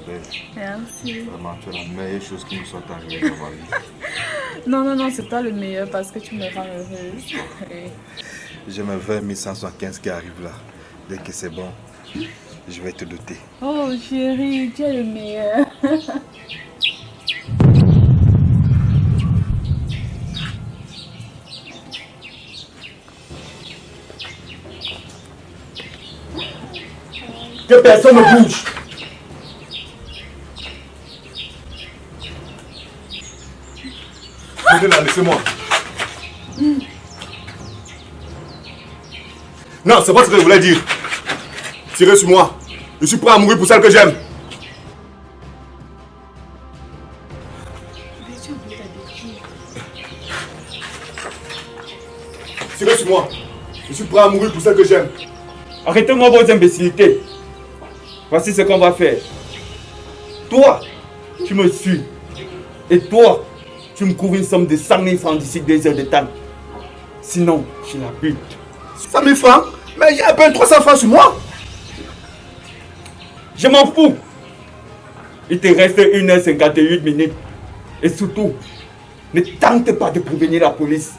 belle. Merci. Vraiment, tu es la meilleure chose qui me soit arrivée dans ma vie. Non, c'est toi le meilleur parce que tu me rends heureuse. J'ai mes 20 175 qui arrivent là. Dès que c'est bon, je vais te doter. Oh chérie, tu es le meilleur. Que personne ne bouge. Venez là, laissez-moi. Non, c'est pas ce que je voulais dire. Tirez sur moi. Je suis prêt à mourir pour celle que j'aime. Tirez sur moi. Je suis prêt à mourir pour celle que j'aime. Arrêtez-moi vos imbécilités. Voici ce qu'on va faire. Toi, tu me suis. Et toi, tu me couvres une somme de 100 000 francs d'ici 2 heures de temps. Sinon, je la bute. 100 000 francs? Mais j'ai à peine 300 francs sur moi. Je m'en fous. Il te reste 1h58 minutes. Et surtout, ne tente pas de prévenir la police.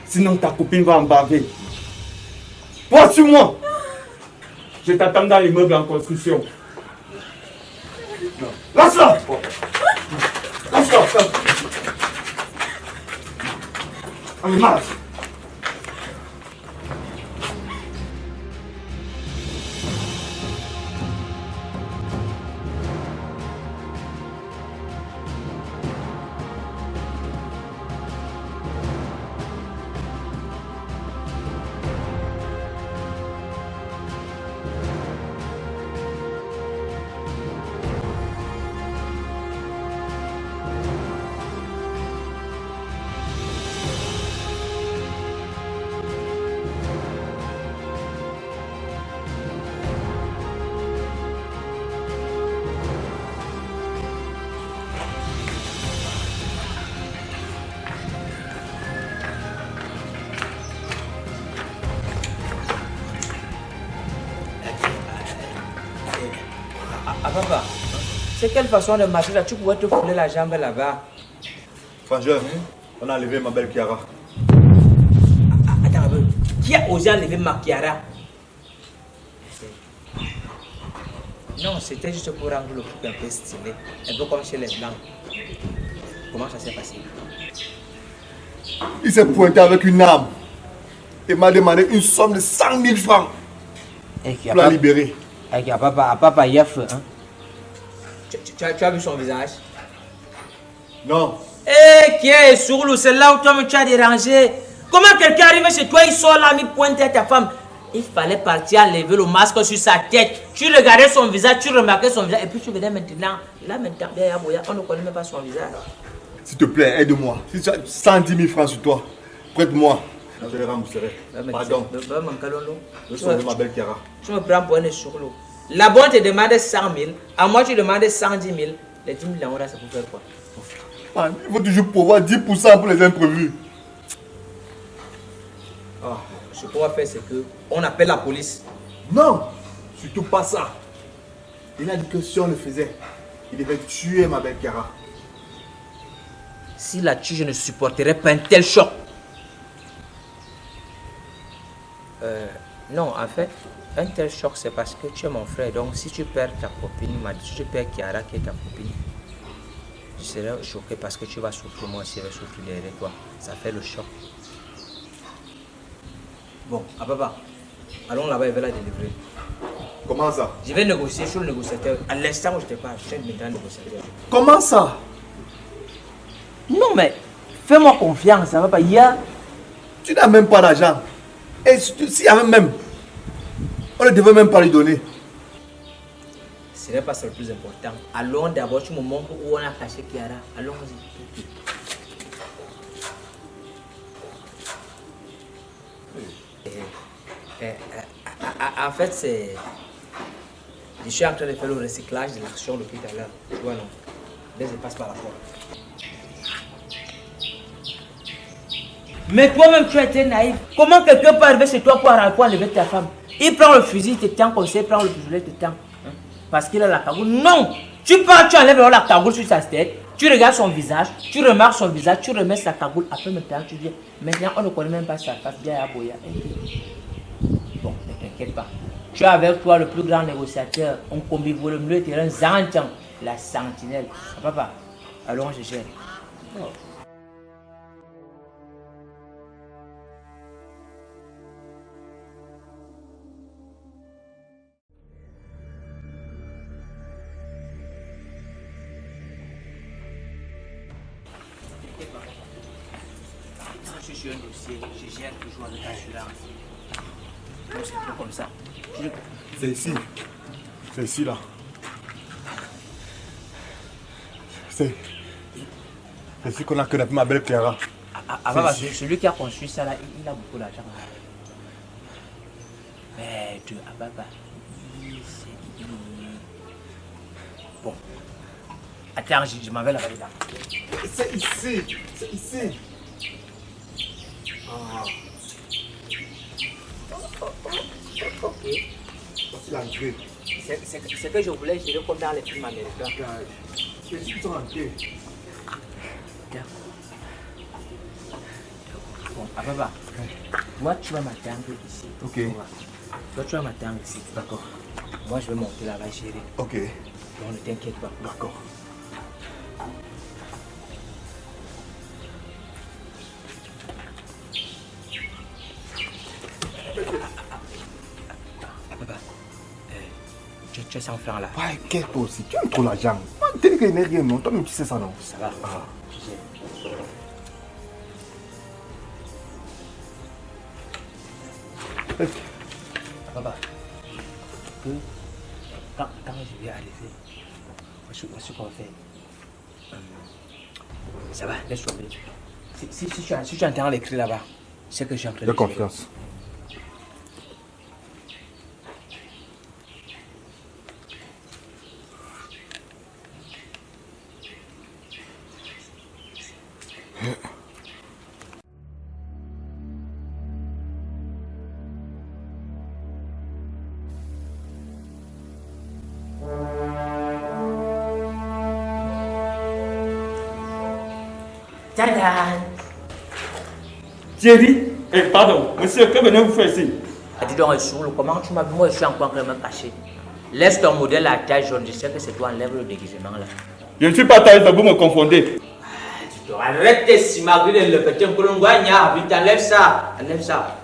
Sinon ta copine va embarquer. Poursuis-moi. Je t'attends dans l'immeuble en construction. Lâche-la. Lâche-la. Allez, marche. Ah papa, c'est quelle façon de marcher là? Tu pourrais te fouler la jambe là-bas. Frangeur, on a enlevé ma belle Chiara. Attends un peu. Qui a osé enlever ma Chiara? Non, c'était juste pour rendre le truc un peu stylé. Un peu comme chez les Blancs. Comment ça s'est passé? Il s'est pointé avec une arme et m'a demandé une somme de 100 000 francs pour la libérer. Papa, il y a feu, hein? Tu as vu son visage? Non. Eh, qui est Sourlou, c'est là où toi tu as dérangé. Comment quelqu'un arrive chez toi, il sort là, il pointe à ta femme? Il fallait partir enlever le masque sur sa tête. Tu regardais son visage, tu remarquais son visage, et puis tu venais maintenant. Là maintenant, on ne connaît même pas son visage. S'il te plaît, aide-moi. Si tu as 110 000 francs sur toi, prête-moi. Je les rembourserai. Pardon. Je vais sauver ma belle Chiara. Tu me prends pour un Sourlou. Là-bas, on te demande 100 000. À moi, tu demandes 110 000. Les 10 000 là, c'est pour faire quoi? Ah, il faut toujours pouvoir 10% pour les imprévus. Ah, ce qu'on va faire, c'est que on appelle la police. Non, surtout pas ça. Il a dit que si on le faisait, il devait tuer ma belle Chiara. Si la tue, je ne supporterai pas un tel choc. Non, en fait, un tel choc, c'est parce que tu es mon frère. Donc, si tu perds ta copine, si tu perds Chiara, qui est ta copine, je serai choqué parce que tu vas souffrir, moi aussi, je vais souffrir derrière toi. Ça fait le choc. Bon, papa, allons là-bas, je vais la délivrer. Comment ça? Je vais négocier, je suis le négociateur. À l'instant où je te parle, je suis maintenant négociateur. Comment ça? Non, mais fais-moi confiance, ça va pas. Tu n'as même pas d'argent. Et s'il y avait même, on ne devait même pas lui donner. Ce n'est pas ça le plus important. Allons d'abord, tu me montres où on a caché Chiara. Allons-y. En fait, c'est... Je suis en train de faire le recyclage de l'action depuis tout à l'heure. Tu vois, non? Là, je passe par la porte. Mais toi-même, tu as été naïf. Comment quelqu'un peut arriver chez toi pour enlever ta femme? Il prend le fusil, il te tient comme ça, il prend le pistolet, il te tient. Parce qu'il a la cagoule. Non! Tu pars, tu enlèves la cagoule sur sa tête, tu regardes son visage, tu remarques son visage, tu remets sa cagoule, après maintenant tu dis, maintenant on ne connaît même pas sa face, bien à Boya. Bon, ne t'inquiète pas. Tu as avec toi le plus grand négociateur, on combine le mieux terrain, Zantian, la sentinelle. Ah, papa, allons, je gère. Oh. Je suis un dossier, je gère toujours avec assurance. Donc c'est un peu comme ça. C'est ici. C'est ici, là. C'est ici qu'on a kidnappé ma belle Clara. Papa, celui qui a construit ça là, il a beaucoup d'argent. Mais de Ababa, bon. Attends, je m'en vais là-bas. C'est ici. C'est ici. Ah. Ok. C'est l'entrée. C'est que je voulais gérer comme dans les films américains. C'est ici qu'ils sont rentrés. Bon, Ababa, toi tu vas m'attendre ici. Ok. Toi tu vas m'attendre ici. D'accord. Moi je vais monter là-bas gérer. Ok. Donc ne t'inquiète pas. D'accord. Papa, tu as 100 francs là. Ouais, qu'est-ce que toi aussi? Tu aimes trop l'argent. Tu dis qu'il n'est rien, non? Toi-même, tu sais ça, non? Ça va. Ah. Tu sais. Papa, quand je vais arriver, voici ce qu'on va faire. Ça va, laisse tomber. Si tu entends l'écrit là-bas, c'est que je suis en train de De confiance. Tadam! Thierry, pardon, monsieur, que venez-vous faire ici? Dis donc, Soul, comment tu m'as vu? Moi, je suis encore vraiment caché. Laisse ton modèle à taille jaune, je sais que c'est toi, enlève le déguisement là. Je ne suis pas taille, vous me confondez. Arrête tes simagris de le petit Kolongwanya, vite enlève ça, enlève ça.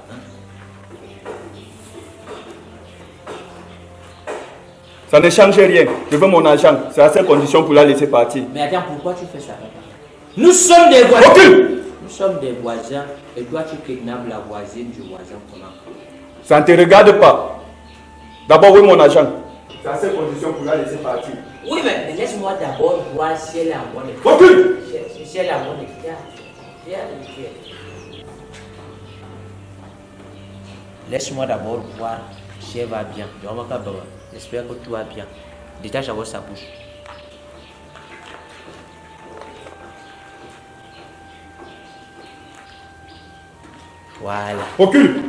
Ça ne change rien. Je veux mon argent. C'est à ces conditions pour la laisser partir. Mais attends, pourquoi tu fais ça, papa? Nous sommes des voisins. Recule! Nous sommes des voisins et toi tu kidnappes la voisine du voisin comment? Ça ne te regarde pas. D'abord, oui, mon argent. C'est à ces conditions pour la laisser partir. Oui, mais laisse-moi d'abord voir si elle est en bonne état. Recule! Si elle est en bonne état. Laisse-moi d'abord voir si elle va bien. J'espère que tout va bien. Détache d'abord sa bouche. Voilà. Recule!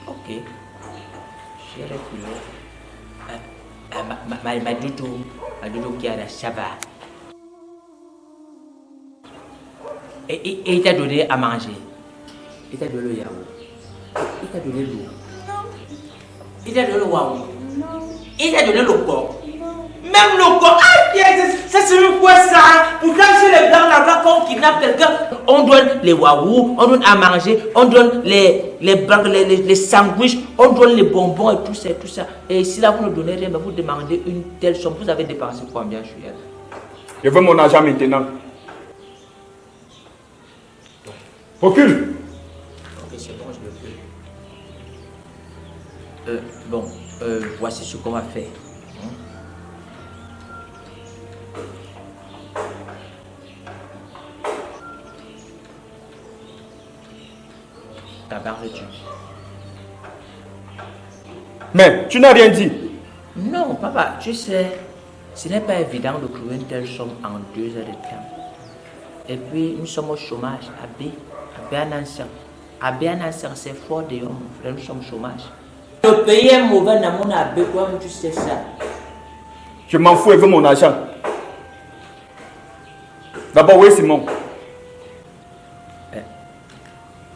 Ok. J'ai reculé. Ma doudou qui a la chava. Et il t'a donné à manger. Il t'a donné le yaourt. Il t'a donné l'eau. Il t'a donné le waouh. Il t'a donné le corps. Même le corps. Ah, ça c'est quoi ça? Pourtant, chez les blancs là-bas, quand on kidnappe quelqu'un, on donne les waouh, on donne à manger, on donne les sandwichs, on donne les bonbons et tout ça, tout ça. Et si là vous ne donnez rien, vous demandez une telle somme, vous avez dépensé combien, Juliette? Je veux mon argent maintenant. Recule! Ok, c'est bon, je le fais. Bon, voici ce qu'on va faire. T'as-tu? Mais tu n'as rien dit. Non, papa, tu sais, ce n'est pas évident de trouver une telle somme en 2 heures de temps. Et puis, nous sommes au chômage, à Béanansang. À Béanansang, c'est fort dehors, mon frère, nous sommes au chômage. Le pays est mauvais dans mon abbé, toi-même tu sais ça. Je m'en fous, elle veut mon argent. D'abord, où est Simon?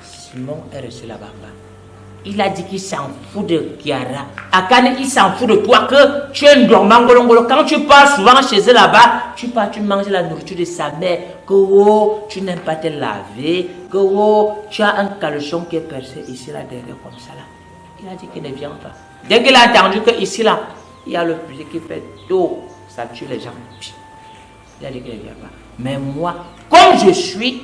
Simon est resté là-bas. Il a dit qu'il s'en fout de Kiara. Akane, il s'en fout de toi, que tu es un dormant golongolo. Quand tu pars souvent chez eux là-bas, tu pars, tu manges la nourriture de sa mère. Que oh, tu n'aimes pas te laver. Que oh, tu as un caleçon qui est percé ici là derrière comme ça là. Il a dit qu'il ne vient pas. Dès qu'il a entendu que ici là, il y a le fusil qui fait tout, ça tue les gens. Il a dit qu'il ne vient pas. Mais moi, comme je suis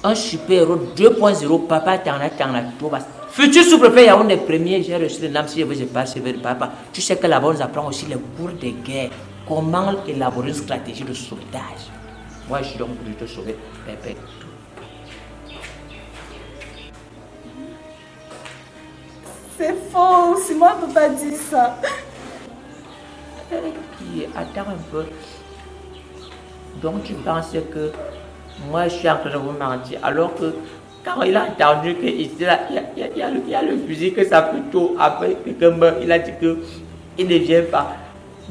un super-héros 2.0, papa t'en as tout. Futur sous-préfet Yaoundé premier, j'ai reçu le nom si je veux, je passe chez papa. Tu sais que là-bas, on nous apprend aussi les cours de guerre. Comment élaborer une stratégie de sauvetage. Moi, je suis donc pour te sauver. Pépé. C'est faux, Simon ne peut pas dire ça. Attends un peu. Donc tu penses que moi je suis en train de vous mentir alors que quand il a entendu que ici il y a le fusil que ça peut tout après quelqu'un meurt, il a dit que il ne vient pas.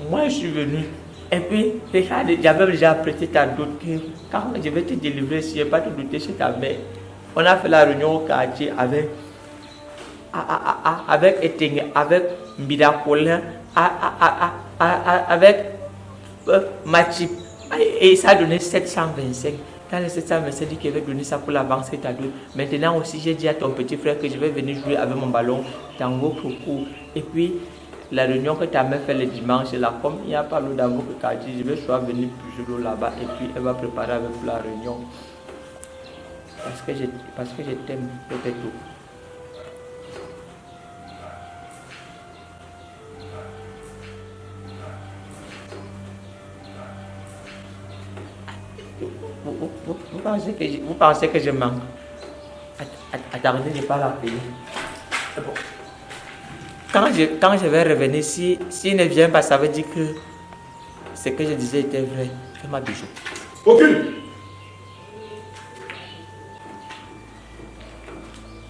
Moi je suis venu et puis regarde, j'avais déjà prêté ta doute que quand je vais te délivrer si je ne vais pas te douter chez ta mère. On a fait la réunion au quartier avec Eteng, avec Mbida Colin, avec Matip. Et ça a donné 725. Dans les 725, dit qu'il avait donné ça pour la banque, c'est à deux. Maintenant aussi, j'ai dit à ton petit frère que je vais venir jouer avec mon ballon dans votre cours. Et puis, la réunion que ta mère fait le dimanche, là, comme il n'y a pas l'eau dans votre quartier, je vais soit venir puiser l'eau là-bas et puis elle va préparer avec la réunion. Parce que je t'aime, peut-être tout. Vous pensez que je manque? Attendez, je n'ai pas la payer. Bon. Quand je vais revenir, s'il ne vient pas, ça veut dire que ce que je disais était vrai. Fais-moi bijou. Aucune.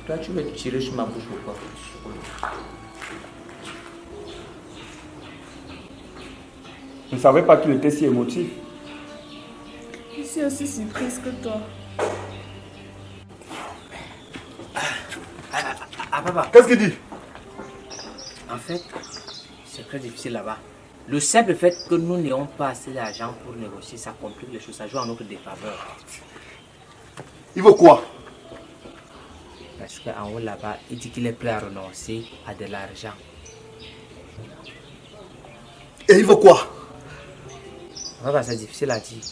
Toi, tu veux tirer sur ma bouche ou quoi? Je ne savais pas qu'il était si émotif. Je suis aussi surprise que toi. Papa. Qu'est-ce qu'il dit? En fait, c'est très difficile là-bas. Le simple fait que nous n'ayons pas assez d'argent pour négocier, ça complique les choses, ça joue en notre défaveur. Il veut quoi? Parce qu'en haut là-bas, il dit qu'il est prêt à renoncer à de l'argent. Et il veut quoi? Papa, c'est difficile à dire.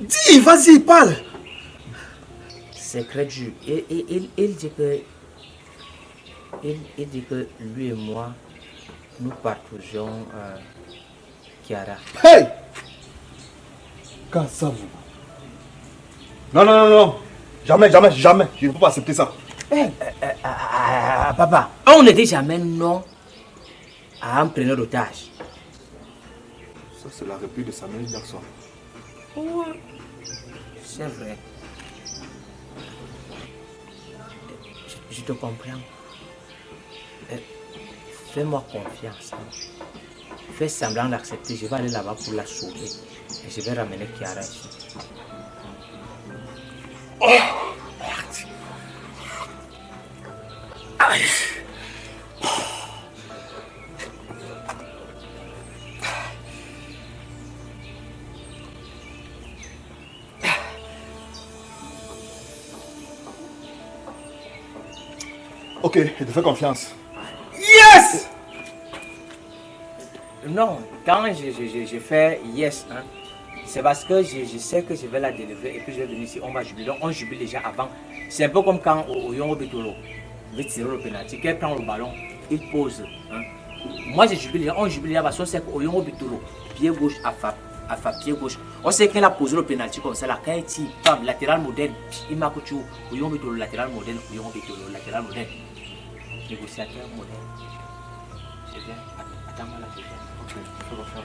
Dis, vas-y, parle. C'est très dur. Il dit que... Il dit que lui et moi, nous partageons Kiara. Hey! Quand ça vous? Non. Jamais. Je ne peux pas accepter ça. Papa, on ne dit jamais non à un preneur d'otage. Ça, c'est la réplique de Samuel Jackson. C'est vrai. Je te comprends. Fais-moi confiance. Fais semblant d'accepter. Je vais aller là-bas pour la sauver. Et je vais ramener Kiara ici. Oh, merde. Aïe. Ok, je te fais confiance. Yes! Non, quand je fais yes, hein, c'est parce que je sais que je vais la délivrer et puis je vais venir ici, on va jubiler. Donc on jubile déjà avant. C'est un peu comme quand Oyongo Betolo veut tirer le penalty, qu'elle prend le ballon, il pose. Hein. Moi je jubile déjà, on jubile déjà parce qu'on sait qu'Oyongo Betolo, pied gauche à pied gauche. On sait qu'elle a posé le penalty comme ça, là, quand elle tire, bam, latéral modèle, il marque tout. Oyongo Betolo, latéral modèle, Oyongo Betolo, latéral modèle. Négociateur modèle. Je viens. Attends-moi là, je viens. Ok, il faut refaire.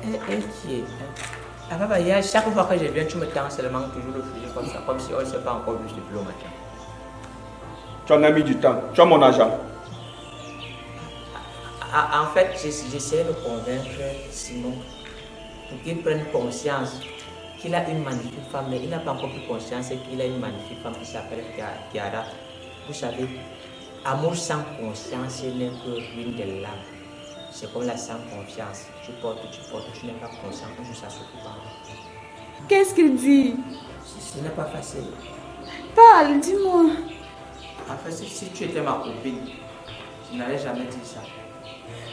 Qui est? Ah papa, chaque fois que je viens, tu me tends seulement toujours le fusil comme ça, comme si on ne s'est pas encore vu depuis le matin. Tu en as mis du temps. Tu as mon argent. En fait, j'essaie de convaincre Simon pour qu'il prenne conscience qu'il a une magnifique femme, mais il n'a pas encore pris conscience qu'il a une magnifique femme qui s'appelle Kiara. Vous savez, amour sans conscience n'est que ruine de l'âme. C'est comme la sans confiance. Tu portes, tu n'es pas conscient, un jour ça se trouve. Qu'est-ce qu'il dit? Ce n'est pas facile. Parle, dis-moi. En fait, si tu étais ma copine, je n'allais jamais dire ça.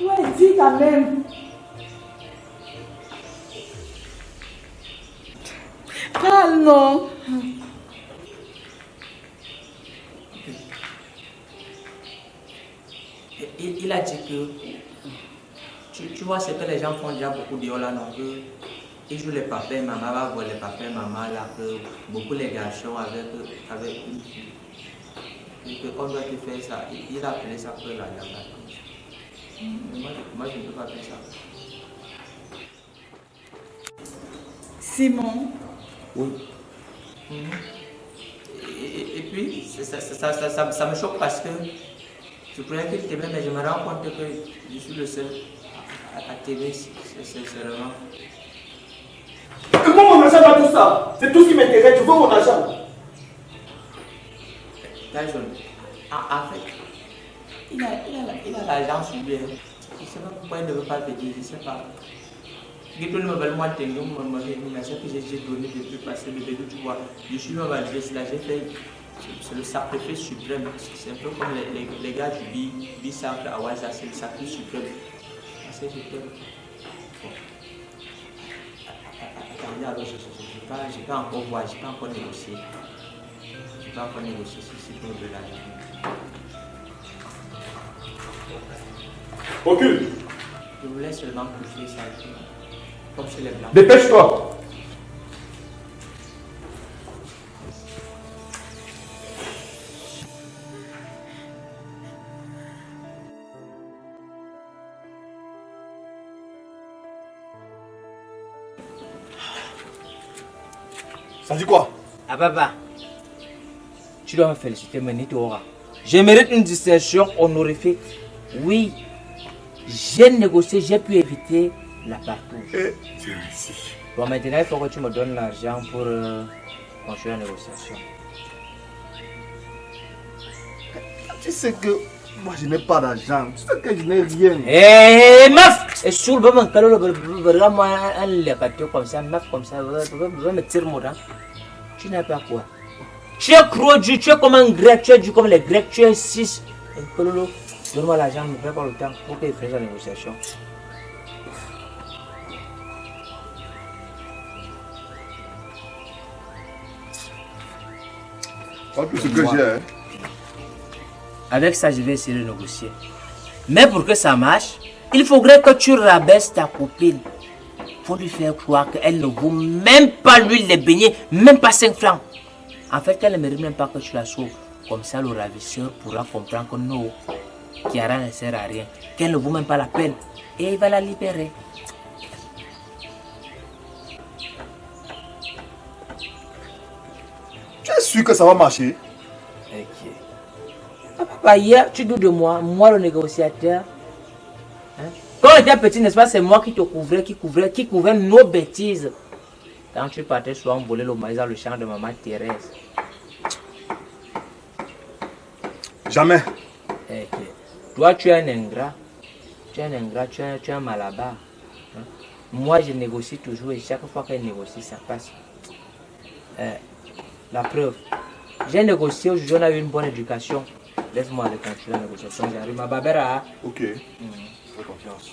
Ouais, dis quand même. Parle, non. Il a dit que, tu vois, ce que les gens font déjà beaucoup de là, non, que ils jouent les papiers, maman va voir les papiers, maman là, que beaucoup les garçons avec une fille. Et qu'on doit te faire ça, il a appelé ça que la vacances. Moi, je ne peux pas faire ça. Simon. Oui. Et puis, ça me choque parce que je croyais qu'il t'aimait, mais je me rends compte que je suis le seul à t'aimer, c'est vraiment. Et moi, mon argent dans tout ça. C'est tout ce qui m'intéresse. Tu veux mon argent. Tyson, en fait, il a l'argent sur lui. Je ne sais pas pourquoi il ne veut pas te dire, je ne sais pas. Je tout le monde moi mais c'est que j'ai donné depuis passer le bébé, tu vois. Je suis même arrivé là, j'ai fait. C'est le sacrifice suprême. C'est un peu comme les gars du B-Sample à Waza, c'est le sacrifice suprême. Parce que je t'aime. Attendez, alors je n'ai pas encore voir, je n'ai pas encore négocié. Je n'ai pas encore négocié si pour de l'argent. Recule. Je voulais seulement coucher ça. Comme chez les blancs. Dépêche-toi. Ça dit quoi? Ah papa, tu dois me féliciter, Menito. Je mérite une distinction honorifique. Oui, j'ai négocié, j'ai pu éviter la partouze. Bon, maintenant il faut que tu me donnes l'argent pour continuer la négociation. Tu sais que moi je n'ai pas d'argent. Tu sais que je n'ai rien. Hé, meuf! Et sur le moment, vraiment un lècateur comme ça, meuf comme ça, va me tirer mon dent. Tu n'as pas quoi? Tu es gros, tu es comme un grec, tu es du comme les grecs, tu es 6. Donne-moi l'argent, ne perds pas le temps pour qu'il fasse la négociation. Pas tout ce que j'ai. Hein. Avec ça, je vais essayer de négocier. Mais pour que ça marche, il faudrait que tu rabaisses ta copine. Il faut lui faire croire qu'elle ne vaut même pas l'huile de beignet, même pas 5 francs. En fait, elle ne mérite même pas que tu la sauves. Comme ça, le ravisseur pourra comprendre que non, Kiara ne sert à rien, qu'elle ne vaut même pas la peine. Et il va la libérer. Tu es sûr que ça va marcher? Ok. Papa, hier, tu doutes de moi le négociateur. Hein? Quand on était petit, n'est-ce pas, c'est moi qui te couvrais, qui couvrait nos bêtises. Quand tu partais souvent voler le maïs dans le champ de maman Thérèse. Jamais. Ok. Toi, tu es un ingrat. Tu es un malabar. Hein? Moi, je négocie toujours et chaque fois que je négocie, ça passe. La preuve. J'ai négocié, aujourd'hui on a eu une bonne éducation. Laisse-moi aller continuer la négociation, j'arrive. Ma babera. Ok. Fais confiance.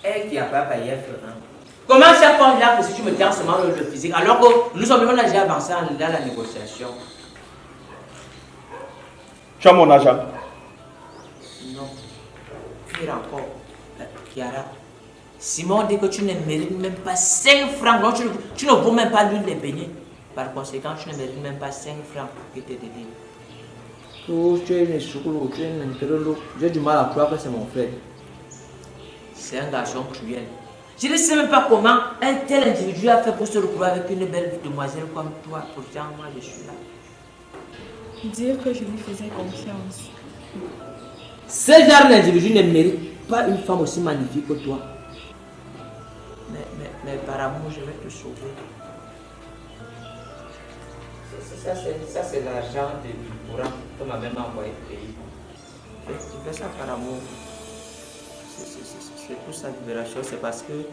Elle qui a pas payé frère. Comment chaque fois là que si tu me tiens seulement le physique alors que nous sommes déjà avancés dans la négociation? Tu as mon argent. Non. Pire encore, Kiara. Simon dit que tu ne mérites même pas 5 francs. Donc tu ne vaux même pas l'huile de beignet. Par conséquent, tu ne mérites même pas 5 francs pour que tu te dédies. Oh, tu es né sur l'eau, tu es né de l'eau. J'ai du mal à croire que c'est mon frère. C'est un garçon cruel. Je ne sais même pas comment un tel individu a fait pour se retrouver avec une belle demoiselle comme toi. Pourtant, moi, je suis là. Dire que je lui faisais confiance. Ce genre d'individu ne mérite pas une femme aussi magnifique que toi. Mais par amour, je vais te sauver. Ça, c'est l'argent du courant que ma mère m'a envoyé payer. Tu fais ça par amour. C'est pour sa libération. C'est parce que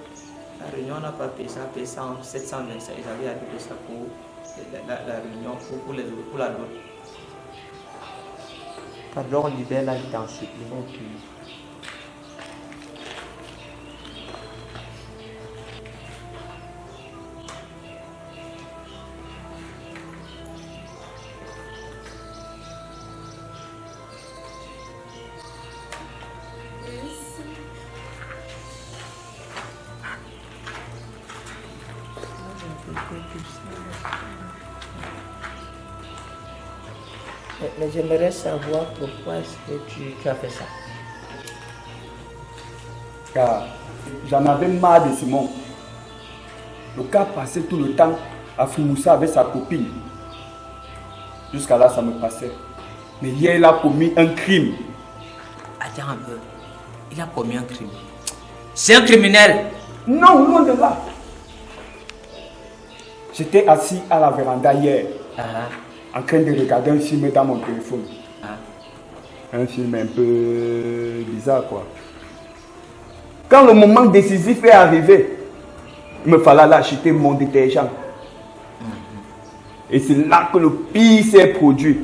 la réunion n'a pas payé ça, payé 725. Ils avaient arrivé ça pour la réunion, pour la dot. Pardon, libère la vie ensuite. Ils vont tuer. Mais j'aimerais savoir pourquoi est-ce que tu as fait ça. Car j'en avais marre de Simon. Le gars passait tout le temps à Fumoussa avec sa copine. Jusqu'à là, ça me passait. Mais hier, il a commis un crime. Attends un peu. Il a commis un crime. C'est un criminel. Non, loin de là. J'étais assis à la véranda hier, en train de regarder un film dans mon téléphone. Un film un peu bizarre, quoi. Quand le moment décisif est arrivé, il me fallait aller acheter mon détergent. Et c'est là que le pire s'est produit.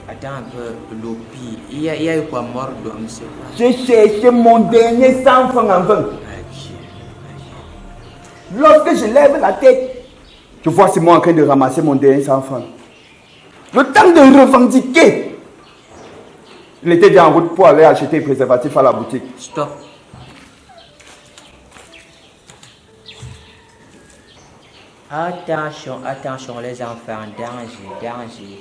Attends un peu, le pire. Il y a eu quoi, mort d'homme, c'est quoi? J'ai cherché mon dernier 100 francs en vain. Lorsque je lève la tête, je vois Simon en train de ramasser mon dernier 100 francs. Le temps de revendiquer. Il était déjà en route pour aller acheter les préservatifs à la boutique. Stop. Attention, attention les enfants, danger.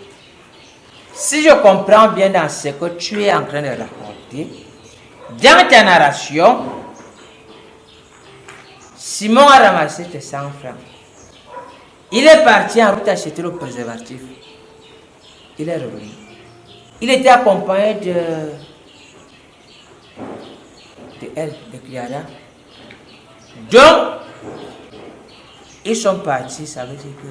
Si je comprends bien dans ce que tu es en train de raconter, dans ta narration, Simon a ramassé tes 100 francs. Il est parti en route acheter le préservatif. Il est revenu. Il était accompagné de elle, de Clara. Donc, ils sont partis, ça veut dire que...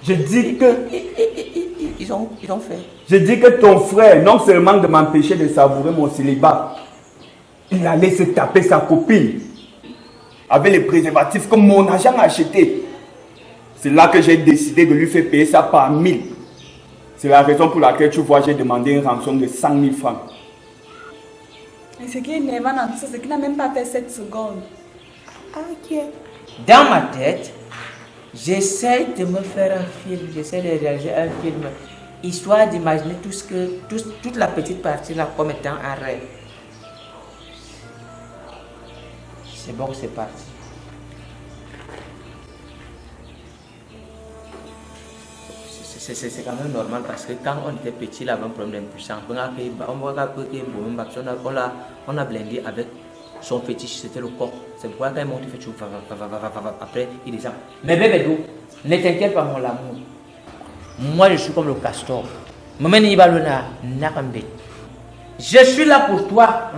Je dis que... Ils ont fait. Je dis que ton frère, non seulement de m'empêcher de savourer mon célibat, il allait se taper sa copine avec les préservatifs que mon agent a acheté. C'est là que j'ai décidé de lui faire payer ça par 1000. C'est la raison pour laquelle tu vois, j'ai demandé une rançon de 100 000 francs. Et ce qui est énervant dans tout ça, c'est qu'il n'a même pas fait 7 secondes. Ok. Dans ma tête, j'essaie de me faire un film, j'essaie de réaliser un film, histoire d'imaginer toute la petite partie là comme étant un rêve. C'est bon, c'est parti. C'est quand même normal parce que quand on était petit, il avait un problème d'impuissance. On a blindé avec son fétiche, c'était le corps. C'est pourquoi quand il monte, il fait tout. Après, il descend. Mais bébé, ne t'inquiète pas, mon amour. Moi, je suis comme le castor. Je suis là pour toi.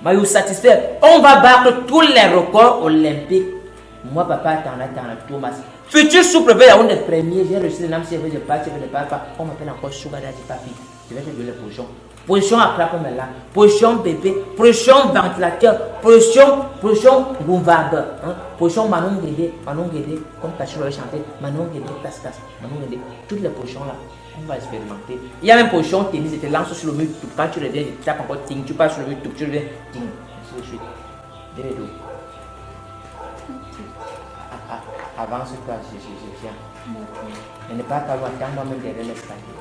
Maïou satisfait. On va battre tous les records olympiques. Moi, papa, t'en as Thomas. Futur sous-préfet Yaoundé premier, j'ai reçu le nom, si je veux, je passe, je ne parle pas. On m'appelle encore Sougada du papi. Je vais te donner les positions. Position à plat comme là. Position bébé. Position ventilateur. Position bouvardeur. Position Manon Guédé. Comme Kachou avait chanté. Manon Guédé, Cascas. Manon Guédé. Toutes les positions là, on va expérimenter. Il y a même position tennis, tu te lances sur le mur. Quand tu reviens, tu tapes encore ting. Tu passes sur le mur, tu reviens ting. Ainsi de suite. Délédo. Avance-toi, je viens. Je n'ai pas loin, attends-moi même derrière l'escalier.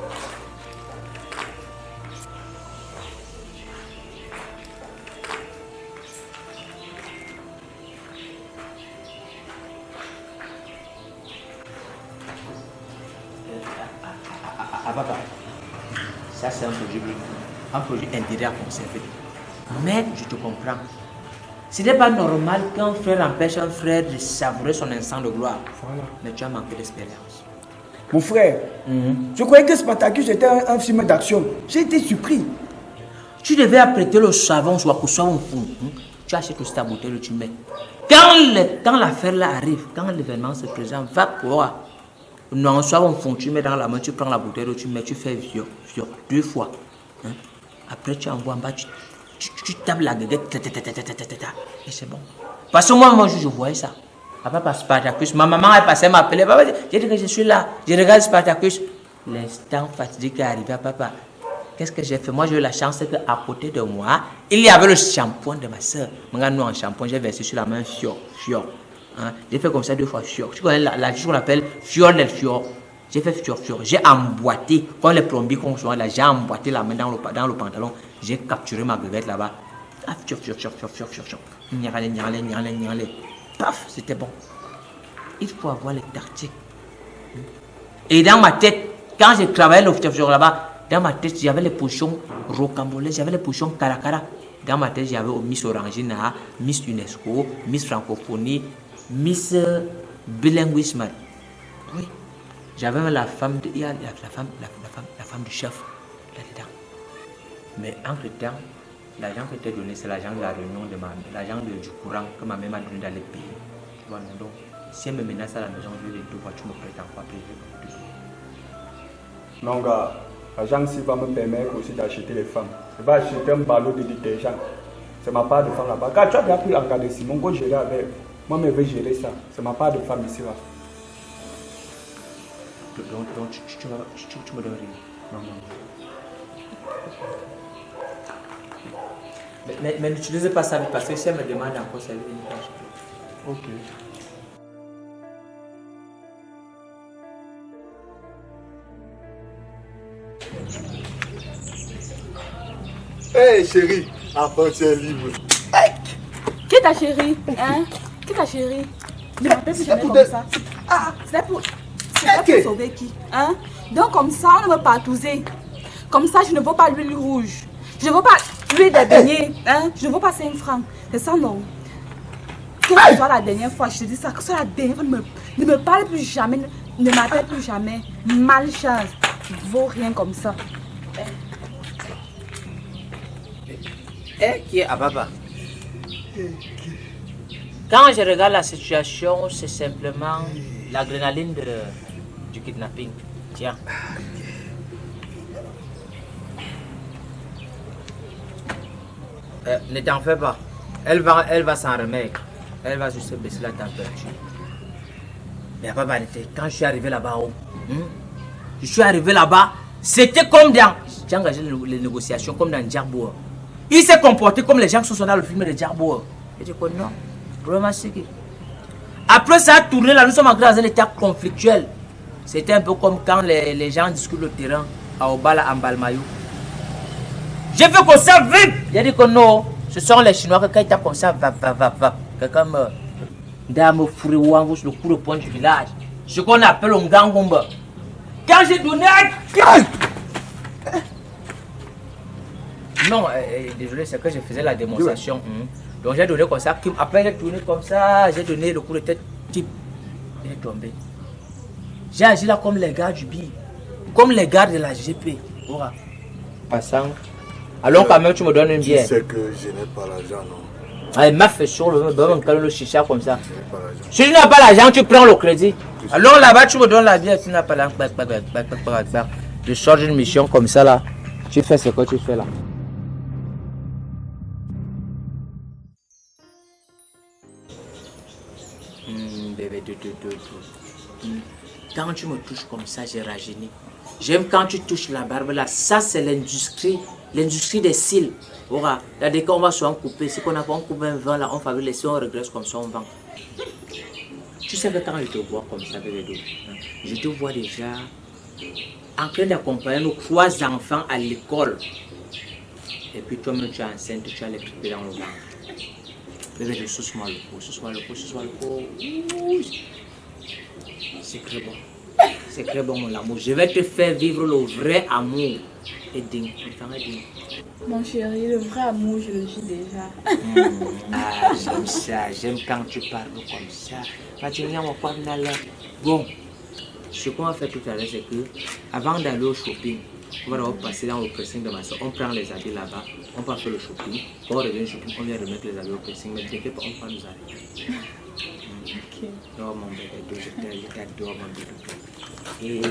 papa, ça c'est un produit intérêt à conserver. Mais je te comprends. Ce n'est pas normal qu'un frère empêche un frère de savourer son instant de gloire. Voilà. Mais tu as manqué d'expérience. Mon frère, je croyais que Spartacus était un film d'action. J'ai été surpris. Tu devais apprêter le savon soit pour son fond. Tu achètes aussi ta bouteille, tu mets. Quand l'affaire là arrive, quand l'événement se présente, va pour non, soit on fond, tu mets dans la main, tu prends la bouteille, tu mets, tu fais vieux, 2 fois. Après tu envoies en bas, tu tapes la gueguette, et c'est bon. Parce que moi je voyais ça. Papa Spartacus, ma maman est passée m'appeler, papa, j'ai dit que je suis là, je regarde Spartacus. L'instant fatidique est arrivé à papa. Qu'est-ce que j'ai fait? Moi, j'ai eu la chance qu'à côté de moi, il y avait le shampoing de ma soeur. Regarde-nous en shampoing, j'ai versé sur la main fior. J'ai fait comme ça 2 fois fior. Tu connais la chose qu'on appelle fior del fior. J'ai fait fior. J'ai emboîté, comme les plombiers qu'on soit là, j'ai emboîté la main dans le pantalon. J'ai capturé ma grevette là-bas. Ah, fior. Nyale. Paf, c'était bon. Il faut avoir les tactiques. Et dans ma tête, quand j'ai travaillé le fior là-bas, dans ma tête, j'avais les potions rocambolaises, j'avais les potions caracara. Dans ma tête, j'avais Miss Orangina, Miss UNESCO, Miss Francophonie, Miss Bilinguisme. Oui. J'avais la femme la femme du chef là-dedans. Mais entre-temps, l'argent qui était donné, c'est l'argent de la réunion de l'argent du courant que ma mère m'a donné dans les pays. Tu vois, donc, si elle me menace à la maison, je vais les 2 fois, tu me prêtes encore plus. Non, gars. L'argent ici va me permettre aussi d'acheter les femmes. Je vais acheter un ballot de détergent. C'est ma part de femme là-bas. Quand tu as bien pris l'engagement de Simon, go gérer avec. Moi, je vais gérer ça. C'est ma part de femme ici là. Donc tu me donnes rien. Non. Mais n'utilisez pas ça parce que si elle me demande encore, ça veut dire. Ok. Hé chérie, enfin tu es libre. Qui est ta chérie? Qui est ta chérie? Ne m'appelle plus jamais comme ça. C'est pour sauver qui? Donc comme ça, on ne veut pas touser. Comme ça, je ne veux pas l'huile rouge. Je ne veux pas l'huile des beignets. Je ne veux pas 5 francs. C'est ça, non? Que ce soit la dernière fois, je te dis ça, que ce soit la dernière fois, ne me parle plus jamais, ne m'appelle plus jamais. Malchance. Il ne vaut rien comme ça. Qui est à papa? Quand je regarde la situation, c'est simplement l'adrénaline du kidnapping. Tiens. Ne t'en fais pas. Elle va s'en remettre. Elle va juste baisser la température. Mais papa, quand je suis arrivé là-bas, c'était comme dans... J'ai engagé les négociations comme dans Djarbo. Il s'est comporté comme les gens qui sont dans le film de Djarbo. Je dis que non. Vraiment, c'est que... Après ça a tourné là, nous sommes entrés dans un état conflictuel. C'était un peu comme quand les gens discutent le terrain à Obala, en Balmayou. J'ai fait comme ça, vite. J'ai dit que non, ce sont les Chinois que quand ils tapent comme ça, va. Quelqu'un me... Dame Furiwang sur le coup de poing du village. Ce qu'on appelle un gangomba. Quand j'ai donné... Non, désolé, c'est que je faisais la démonstration. Donc j'ai donné comme ça. Après j'ai tourné comme ça, j'ai donné le coup de tête type. Il est tombé. J'ai agi là comme les gars du BI. Comme les gars de la GP. Voilà. Passant. Alors quand même tu me donnes une bière. Tu sais que je n'ai pas l'argent, non? Elle m'a fait sur le chicha comme ça. Si tu n'as pas l'argent, tu prends le crédit. Alors là-bas tu me donnes la bière, tu n'as pas l'argent. Je sors d'une mission comme ça là. Tu fais ce que tu fais là. Bébé, quand tu me touches comme ça, j'ai rajeuni. J'aime quand tu touches la barbe là. Ça, c'est l'industrie des cils. Voilà. Là, dès qu'on va souvent couper, si on a pas coupé un vin là, on fabrique les cils, on regresse comme ça, on vend. Tu sais que quand je te vois comme ça, bébé, je te vois déjà en train d'accompagner nos 3 enfants à l'école. Et puis toi-même, tu es enceinte, tu as les pipés dans le ventre. Bébé, suce-moi le pot. C'est très bon. c'est très bon mon amour. Je vais te faire vivre le vrai amour. Et ding, Mon chéri, le vrai amour, je le vis déjà. Ah, j'aime ça. J'aime quand tu parles comme ça. Bon, ce qu'on va faire tout à l'heure, c'est que avant d'aller au shopping, on va d'abord passer dans le pressing de ma soeur. On prend les habits là-bas, on va faire le shopping. Quand on revient au shopping, on vient remettre les habits au pressing. Mais t'inquiète pas, on va nous arrêter. Ok. Oh mon bébé, je t'adore mon bébé. Et